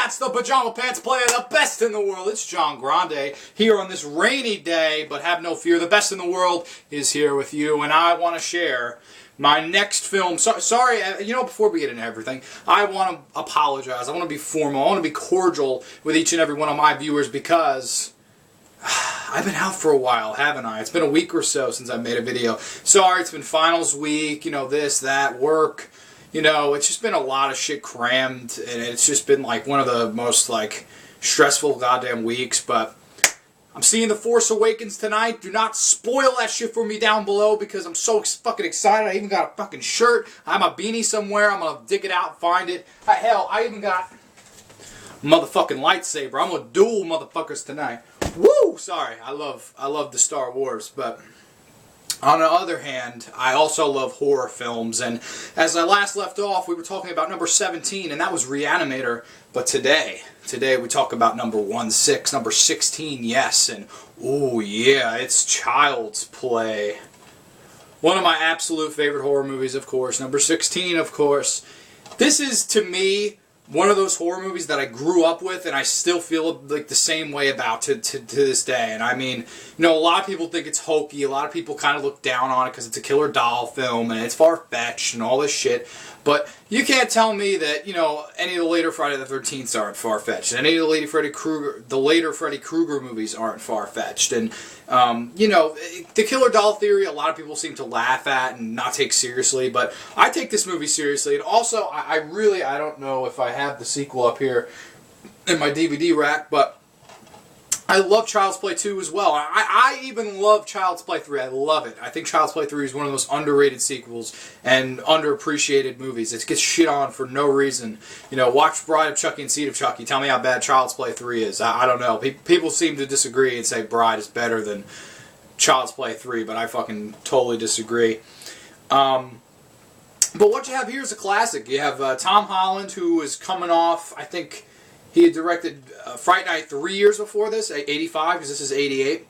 That's the Pajama Pants Player, the best in the world. It's John Grande here on this rainy day, but have no fear. The best in the world is here with you, and I want to share my next film. Sorry, before we get into everything, I want to apologize. I want to be formal. I want to be cordial with each and every one of my viewers because I've been out for a while, haven't I? It's been a week or so since I made a video. Sorry, it's been finals week, this, that, work. It's just been a lot of shit crammed, and it's just been like one of the most stressful goddamn weeks, but I'm seeing The Force Awakens tonight. Do not spoil that shit for me down below because I'm so fucking excited. I even got a fucking shirt. I have a beanie somewhere. I'm gonna dig it out and find it. Hell, I even got a motherfucking lightsaber. I'm gonna duel motherfuckers tonight. Woo! Sorry, I love the Star Wars, but on the other hand, I also love horror films, and as I last left off, we were talking about number 17, and that was Reanimator, but today we talk about number 16, yes, and ooh yeah, it's Child's Play. One of my absolute favorite horror movies, of course, number 16, of course. This is, to me, one of those horror movies that I grew up with and I still feel like the same way about to this day. And I mean, a lot of people think it's hokey. A lot of people kind of look down on it because it's a killer doll film and it's far-fetched and all this shit. But you can't tell me that, any of the later Friday the 13th aren't far-fetched. Any of the later Freddy Krueger movies aren't far-fetched. And, the killer doll theory, a lot of people seem to laugh at and not take seriously. But I take this movie seriously. And also, I don't know if I have the sequel up here in my DVD rack, but I love Child's Play 2 as well. I even love Child's Play 3. I love it. I think Child's Play 3 is one of the most underrated sequels and underappreciated movies. It gets shit on for no reason. Watch Bride of Chucky and Seed of Chucky. Tell me how bad Child's Play 3 is. I don't know. People seem to disagree and say Bride is better than Child's Play 3, but I fucking totally disagree. But what you have here is a classic. You have Tom Holland, who is coming off, I think he had directed Fright Night 3 years before this, 85, because this is 88.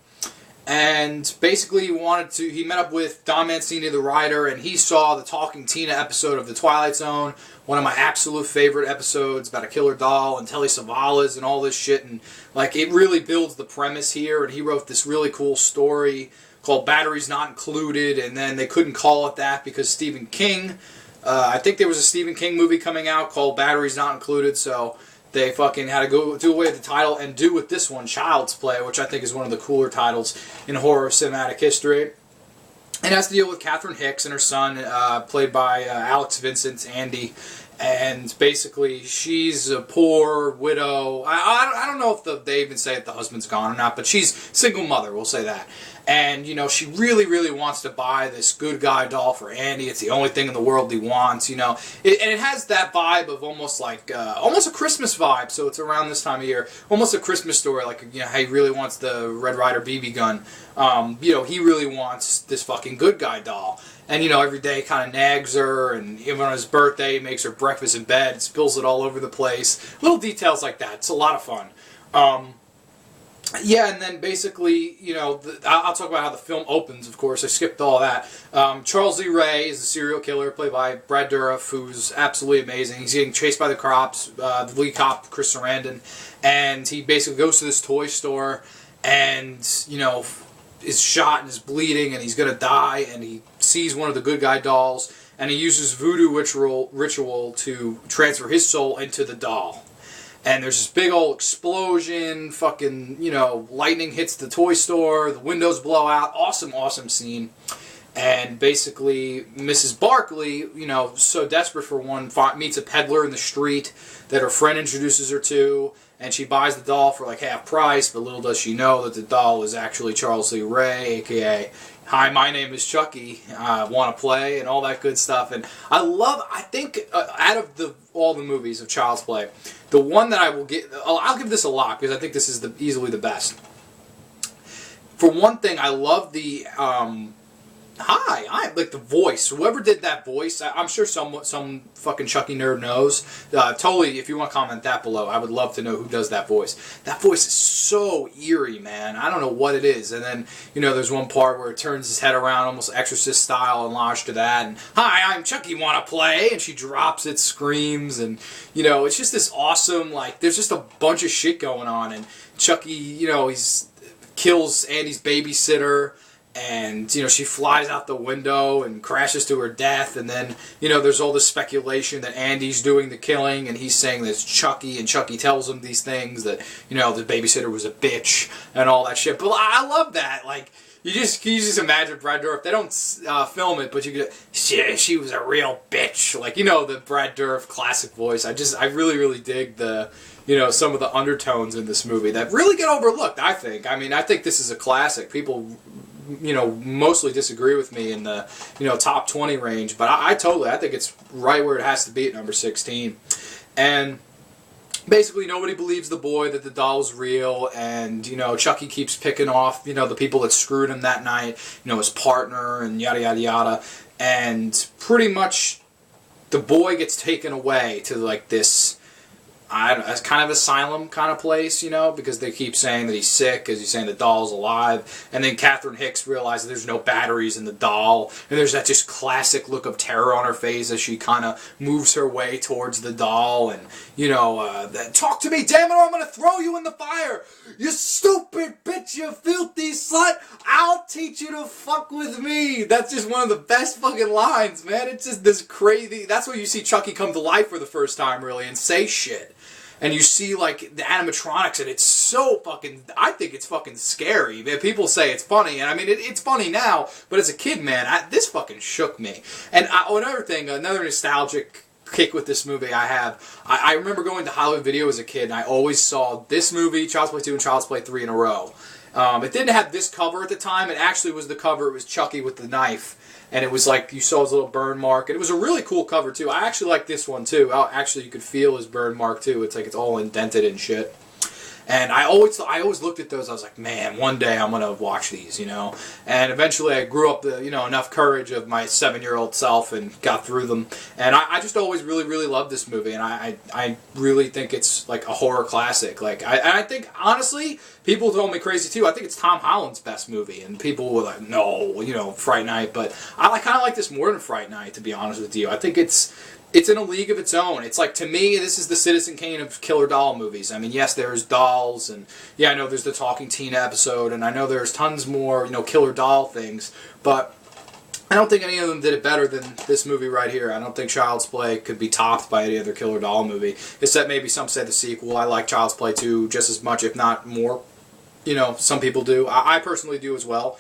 And basically he met up with Don Mancini, the writer, and he saw the Talking Tina episode of The Twilight Zone, one of my absolute favorite episodes about a killer doll and Telly Savalas and all this shit. And it really builds the premise here, and he wrote this really cool story called Batteries Not Included, and then they couldn't call it that because Stephen King, I think there was a Stephen King movie coming out called Batteries Not Included, so they fucking had to go do away with the title and do with this one, Child's Play, which I think is one of the cooler titles in horror cinematic history. It has to deal with Catherine Hicks and her son, played by Alex Vincent, Andy. And basically, she's a poor widow. I don't know if they even say if the husband's gone or not, but she's a single mother, we'll say that. And, she really, really wants to buy this good guy doll for Andy. It's the only thing in the world he wants, and it has that vibe of almost almost a Christmas vibe, so it's around this time of year. Almost a Christmas story, how he really wants the Red Ryder BB gun. He really wants this fucking good guy doll. And, every day kind of nags her, and even on his birthday, he makes her breakfast in bed, spills it all over the place. Little details like that. It's a lot of fun. Yeah, and then basically, I'll talk about how the film opens, of course. I skipped all that. Charles Lee Ray is a serial killer played by Brad Dourif, who's absolutely amazing. He's getting chased by the cops, the lead cop, Chris Sarandon, and he basically goes to this toy store and, is shot and is bleeding and he's going to die, and he sees one of the good guy dolls, and he uses voodoo ritual to transfer his soul into the doll. And there's this big old explosion, fucking, lightning hits the toy store, the windows blow out, awesome, awesome scene. And basically, Mrs. Barkley, so desperate for one, meets a peddler in the street that her friend introduces her to, and she buys the doll for half price, but little does she know that the doll is actually Charles Lee Ray, a.k.a. Hi, my name is Chucky, want to play, and all that good stuff. And I think, out of all the movies of Child's Play, the one that I'll give this a lot, because I think this is easily the best. For one thing, I love the Hi, I like the voice. Whoever did that voice, I'm sure some fucking Chucky nerd knows. Totally, if you want to comment that below, I would love to know who does that voice. That voice is so eerie, man. I don't know what it is. And then, you know, there's one part where it turns his head around, almost Exorcist style, homage to that. And, hi, I'm Chucky, wanna play? And she drops it, screams, and, you know, it's just this awesome, like, there's just a bunch of shit going on. And Chucky, you know, kills Andy's babysitter. And, you know, she flies out the window and crashes to her death. And then, you know, there's all this speculation that Andy's doing the killing. And he's saying that it's Chucky. And Chucky tells him these things that, you know, the babysitter was a bitch and all that shit. But I love that. Like, you just imagine Brad Dourif. They don't film it, but you could, she was a real bitch. Like, you know, the Brad Dourif classic voice. I really, really dig the, you know, some of the undertones in this movie that really get overlooked, I think. I mean, I think this is a classic. People, you know, mostly disagree with me in the, you know, top 20 range, but I think it's right where it has to be at number 16. And basically nobody believes the boy that the doll's real, and, you know, Chucky keeps picking off, you know, the people that screwed him that night, you know, his partner and yada yada yada, and pretty much the boy gets taken away to like this, I don't know, it's kind of asylum kind of place, you know, because they keep saying that he's sick, because he's saying the doll's alive, and then Catherine Hicks realizes there's no batteries in the doll, and there's that just classic look of terror on her face as she kind of moves her way towards the doll, and, you know, talk to me, damn it, or I'm going to throw you in the fire, you stupid bitch, you filthy slut, I'll teach you to fuck with me. That's just one of the best fucking lines, man. It's just this crazy, that's where you see Chucky come to life for the first time, really, and say shit. And you see, like, the animatronics, and it's so fucking, I think it's fucking scary. People say it's funny, and I mean, it's funny now, but as a kid, man, this fucking shook me. And another thing, another nostalgic kick with this movie I remember going to Hollywood Video as a kid, and I always saw this movie, Child's Play 2 and Child's Play 3 in a row. It didn't have this cover at the time. It actually was the cover. It was Chucky with the knife. And it was like, you saw his little burn mark. And it was a really cool cover, too. I actually like this one, too. Actually, you could feel his burn mark, too. It's like it's all indented and shit. And I always looked at those. I was like, man, one day I'm gonna watch these, you know. And eventually, I grew up the, you know, enough courage of my 7-year-old self and got through them. And I just always really, really loved this movie. And I really think it's like a horror classic. Like I think honestly, people told me crazy too. I think it's Tom Holland's best movie, and people were like, no, you know, Fright Night. But I kind of like this more than Fright Night, to be honest with you. I think it's in a league of its own. It's like, to me, this is the Citizen Kane of killer doll movies. I mean, yes, there's dolls, and yeah, I know there's the Talking Tina episode, and I know there's tons more, you know, killer doll things, but I don't think any of them did it better than this movie right here. I don't think Child's Play could be topped by any other killer doll movie, except maybe some say the sequel. I like Child's Play 2 just as much, if not more. You know, some people do. I personally do as well.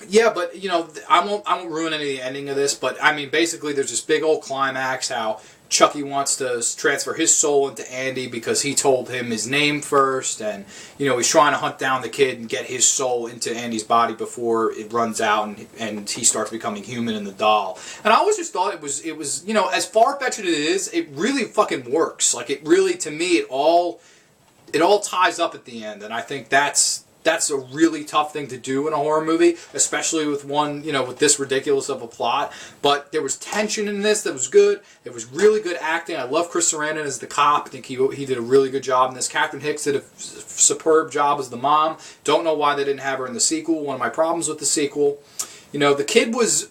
Yeah, but, you know, I won't ruin any of the ending of this, but, I mean, basically there's this big old climax how Chucky wants to transfer his soul into Andy because he told him his name first, and, you know, he's trying to hunt down the kid and get his soul into Andy's body before it runs out and he starts becoming human in the doll. And I always just thought it was, you know, as far-fetched as it is, it really fucking works. Like, it really, to me, it all ties up at the end, and I think that's a really tough thing to do in a horror movie, especially with one, you know, with this ridiculous of a plot. But there was tension in this that was good. It was really good acting. I love Chris Sarandon as the cop. I think he did a really good job in this. Catherine Hicks did a superb job as the mom. Don't know why they didn't have her in the sequel. One of my problems with the sequel. You know, the kid was,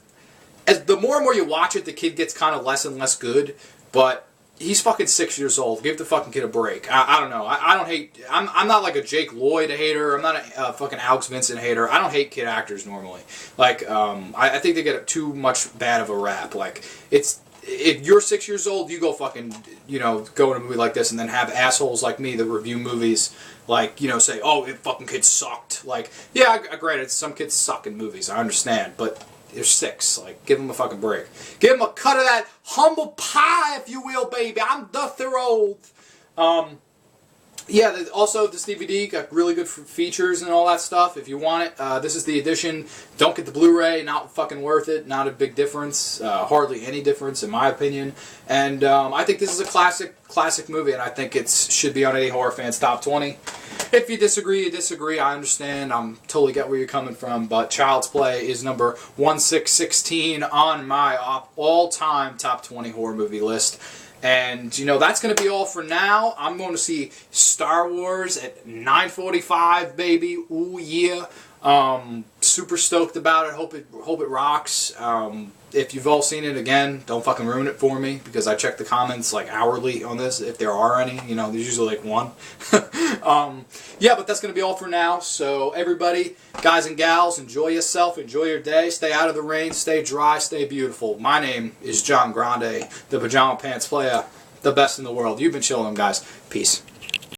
the more and more you watch it, the kid gets kind of less and less good. But he's fucking 6 years old. Give the fucking kid a break. I don't know. I don't hate... I'm not like a Jake Lloyd hater. I'm not a fucking Alex Vincent hater. I don't hate kid actors normally. Like, I think they get too much bad of a rap. Like, it's... If you're 6 years old, you go fucking, you know, go in a movie like this and then have assholes like me that review movies, like, you know, say, oh, it fucking kid sucked. Like, yeah, granted, some kids suck in movies. I understand, but... They're 6. Like, give them a fucking break. Give them a cut of that humble pie, if you will, baby. I'm doth-er old. Yeah, also, this DVD got really good features and all that stuff. If you want it, this is the edition. Don't get the Blu-ray. Not fucking worth it. Not a big difference. Hardly any difference, in my opinion. And I think this is a classic movie, and I think it should be on any horror fan's top 20. If you disagree, you disagree. I understand. I'm totally get where you're coming from. But Child's Play is number 1616 on my all-time top 20 horror movie list. And, you know, that's going to be all for now. I'm going to see Star Wars at 9:45, baby. Ooh, yeah. Super stoked about it. Hope it rocks. If you've all seen it, again, don't fucking ruin it for me, because I check the comments like hourly on this, if there are any. You know, there's usually like one. Yeah, but that's going to be all for now. So everybody, guys and gals, enjoy yourself, enjoy your day, stay out of the rain, stay dry, stay beautiful. My name is John Grande, the Pajama Pants Player, the best in the world. You've been chilling, guys. Peace.